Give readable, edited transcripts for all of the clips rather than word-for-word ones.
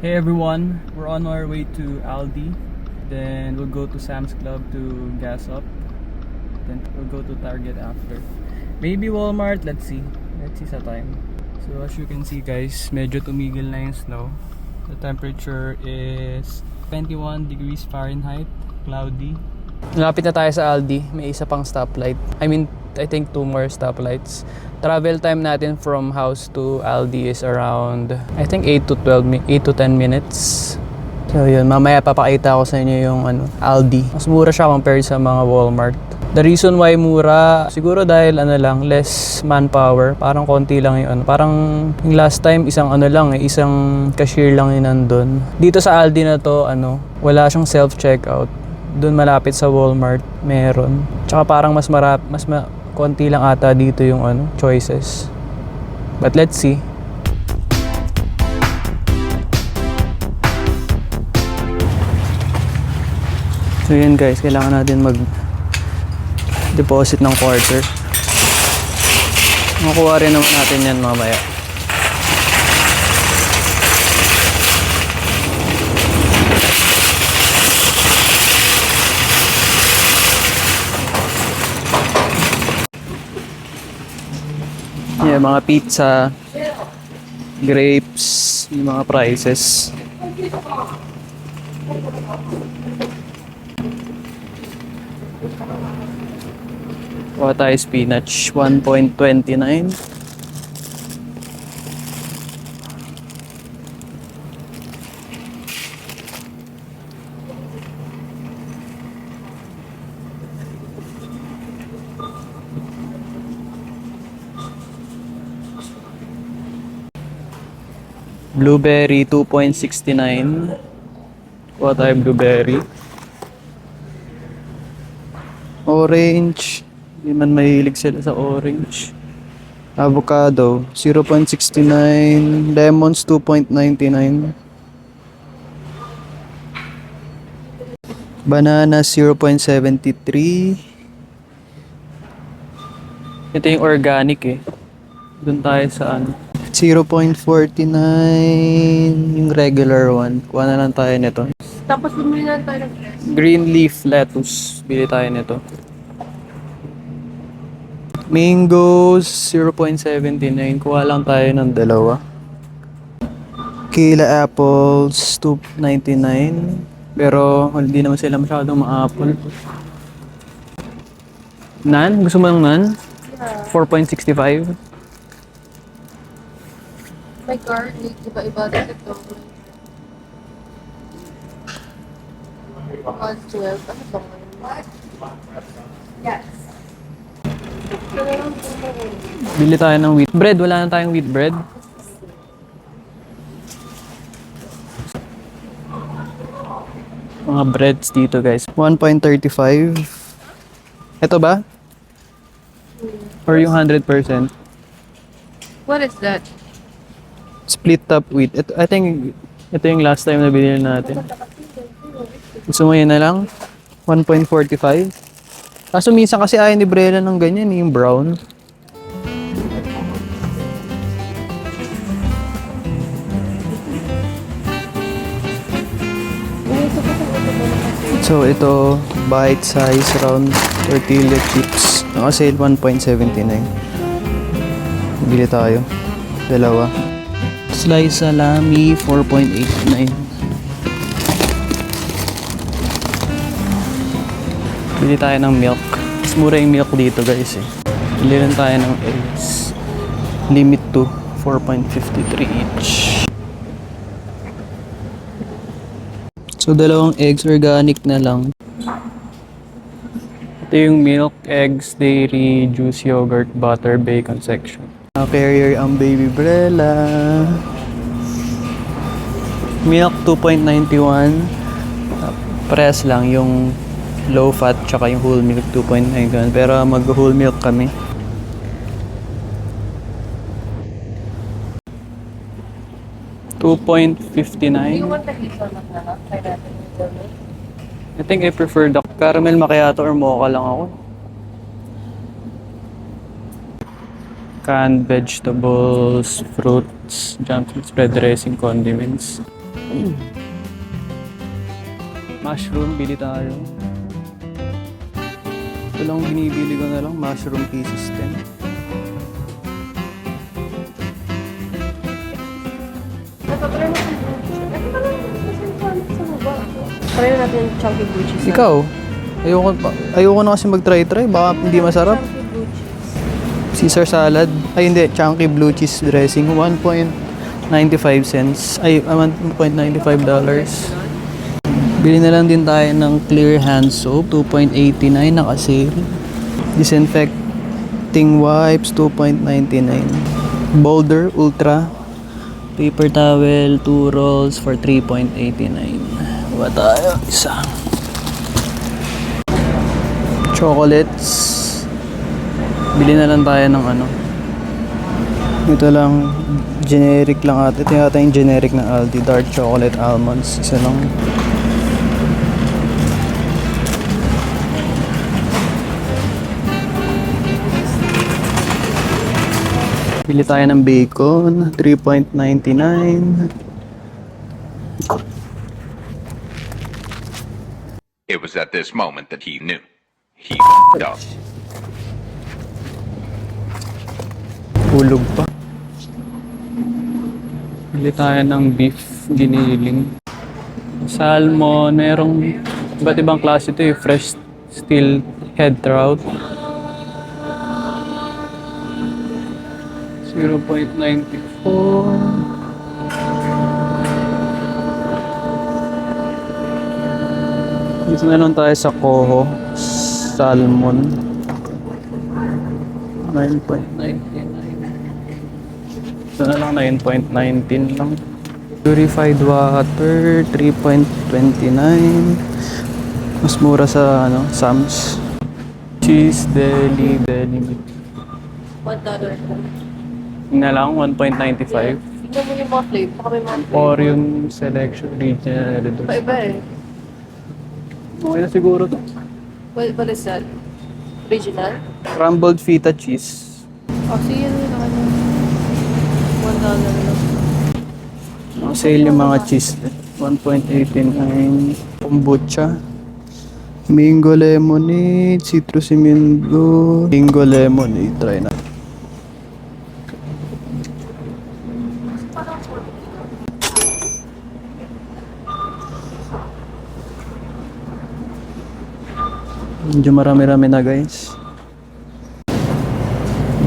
Hey everyone, we're on our way to Aldi. Then we'll go to Sam's Club to gas up. Then we'll go to Target after. Maybe Walmart, let's see. Let's see sa time. So as you can see guys, medyo tumigil na yung snow. The temperature is 21 degrees Fahrenheit, cloudy. Malapit na tayo sa Aldi, may isa pang stoplight. I think 2 more stoplights. Travel time natin from house to Aldi is around, I think 8 to 10 minutes. So yun, mamaya papakita ko sa inyo yung Aldi. Mas mura siya compared sa mga Walmart. The reason why mura, siguro dahil less manpower. Parang konti lang yung parang yung last time isang isang cashier lang yung nandun. Dito sa Aldi na to, wala siyang self-checkout. Doon malapit sa Walmart, meron. Tsaka parang konti lang ata dito yung choices. But let's see. So yun guys, kailangan natin mag-deposit ng quarter. Makuha rin naman natin yan mamaya. Yeah, mga pizza, grapes, yung mga prices. Kuha tayo spinach, 1.29. Blueberry, 2.69. Kuha tayo blueberry. Orange. Hindi man mahilig sila sa orange. Avocado, 0.69. Lemons, 2.99. Banana, 0.73. Ito yung organic eh. Doon tayo sa 0.49 yung regular one. Kuha na lang tayo nito. Tapos bumili na tayo ng Green leaf lettuce. Bili tayo nito. Mangoes, 0.79. Kuha lang tayo ng dalawa. Kila apples, 2.99. Pero hindi naman sila masyadong ma-apple. Nan? Gusto mo ng nan? Yeah. 4.65. My garlic, iba-iba din ito. 112. Ano ba ngayon? Yes. Bili tayo ng wheat bread. Wala na tayong wheat bread. Mga breads dito guys. 1.35. Ito ba? Or yung 100%? What is that? Split top wheat. Ito, I think ito yung last time na binili natin. Gusto mo yun na lang? 1.45. Kaso minsan kasi ayaw ni Brella ng ganyan, yung brown. So ito, bite size round tortilla chips. Naka-sale 1.79. Bili tayo. Dalawa. Slice salami 4.89. Bili tayo ng milk. Mas mura yung milk dito guys eh. Bili rin tayo ng eggs. Limit to 4.53 each. So dalawang eggs, organic na lang. Ito yung milk, eggs, dairy, juice, yogurt, butter, bacon section. Carrier ang Baby Brella. Milk 2.91. Parehas lang yung low fat tsaka yung whole milk 2.91. Pero mag whole milk kami. $2.59. You want the hazelnut na lang? Try natin yung hazelnut. I think I prefer the caramel macchiato or mocha lang ako. Canned vegetables, fruits, junk food, spread dressing, condiments. Mushroom, bili tayo. Ito lang binibili ko na lang, mushroom pieces 10. Try natin yung chunky blue cheese. Ikaw, ayoko na kasi mag-try-try, baka hindi masarap. Chunky blue cheese. Caesar salad, ay hindi, chunky blue cheese dressing, 1.95 cents, ay $1.95. Bili na lang din tayo ng clear hand soap, 2.89 naka-sale. Disinfecting wipes, 2.99. Boulder Ultra paper towel, 2 rolls for 3.89. Ba tayo? Isa. Chocolates. Bili na lang tayo ng ano. Ito lang, generic lang ata. Ito yata yung generic na Aldi. Dark chocolate almonds. Isa lang. Bili tayo ng bacon. 3.99. It was at this moment that he knew. He f***ed up. Hulog pa. Bili tayo ng beef giniling. Salmon, merong iba't ibang klase ito, fresh steel head trout. 0.94. Dito na lang tayo sa Coho Salmon, 9.99. Ito na lang, 9.19 lang. Purified water, 3.29. Mas mura sa ano, Sam's. Cheese deli meat. $1 po. Yun na lang, 1.95. Tingnan mo yung mga flavor. Baka may mga flavor. Orion Selection Regional Editor. Iba eh. Okay na siguro to. What is that? Original? Crumbled feta cheese. Oh, sige yun naman. $1 lang. Sale yung mga cheese. 1.89. Kombucha. Mango lemonade, citrus mango, mango lemonade. Try na. Medyo marami-rami na guys.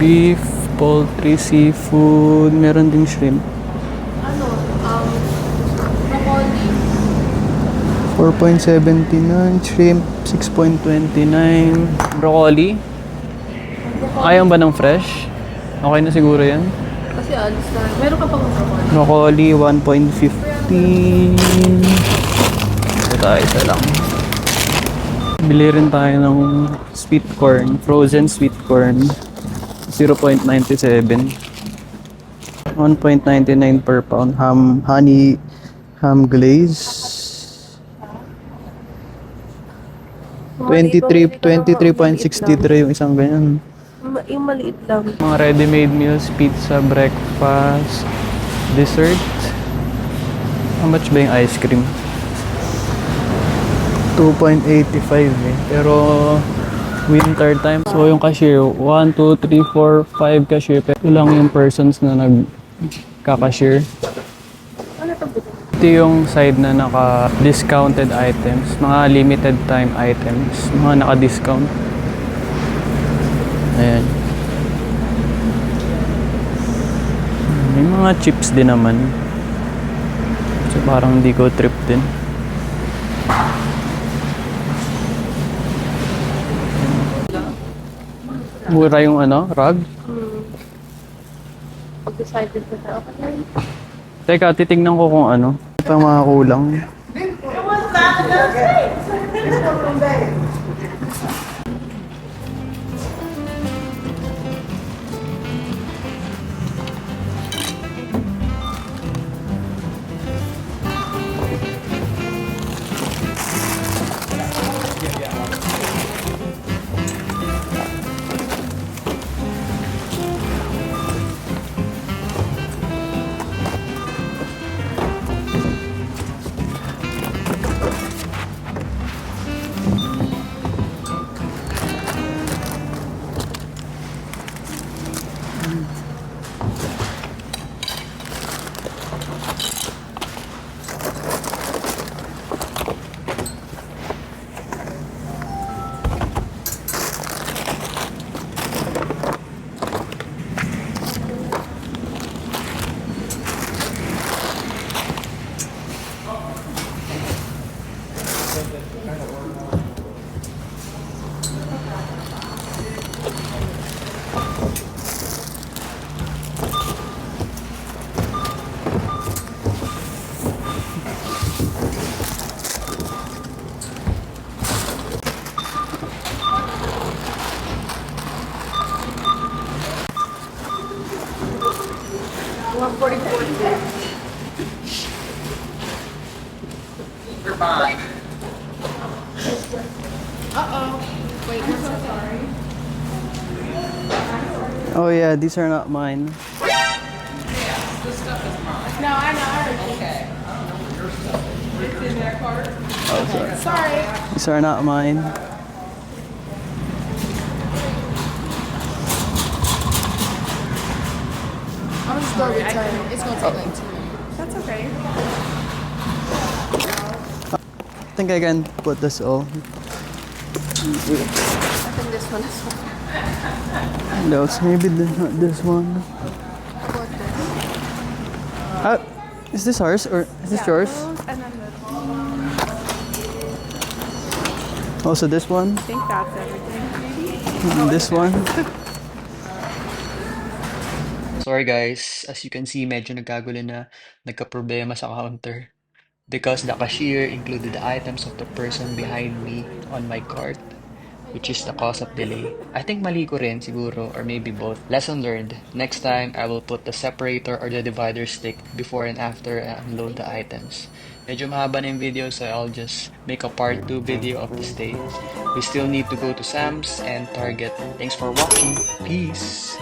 Beef, poultry, seafood, meron ding shrimp. Ano? Broccoli. 4.79, shrimp 6.29, broccoli. Ayaw ba ng fresh? Okay na siguro yan. Kasi alis na. Meron ka pang Broccoli broccoli. 1.15. Ito tayo, isa lang. Bili rin tayo ng sweet corn, frozen sweet corn. 0.97. 1.99 per pound. Honey ham glaze. 23.63 yung isang ganyan. Yung maliit lang. Mga ready-made meals, pizza, breakfast, dessert. How much ba yung ice cream? 2.85 eh. Pero winter time. So yung cashier, 1, 2, 3, 4, 5 cashier. Pero ito lang yung persons na nagka-cashier. Ano ito po? Ito yung side na naka-discounted items. Mga limited time items. Mga naka-discount. Ayan. May mga chips din naman. So parang hindi ko trip din. Mura yung ano, rug. Pag-decided ko na ako. Teka, titignan ko kung ano. Ito ang mga kulang. Oh yeah, these are not mine. No, I know. I already okay. It's in their cart. Oh, Sorry. these are not mine. I'm just gonna return. It's gonna take like 2 minutes. That's okay. I think I can put this all. I think this one is one. No, it's maybe not this one. What this? Is this ours or is this yours? And then this one. Also this one? I think that's everything, maybe? And this one? Sorry guys, as you can see, medyo nagkagulo na, nagka-problema sa counter. Because the cashier included the items of the person behind me on my cart, which is the cause of delay. I think mali ko rin siguro, or maybe both. Lesson learned. Next time, I will put the separator or the divider stick before and after I unload the items. Medyo mahaba na yung video, so I'll just make a part 2 video of this day. We still need to go to Sam's and Target. Thanks for watching. Peace!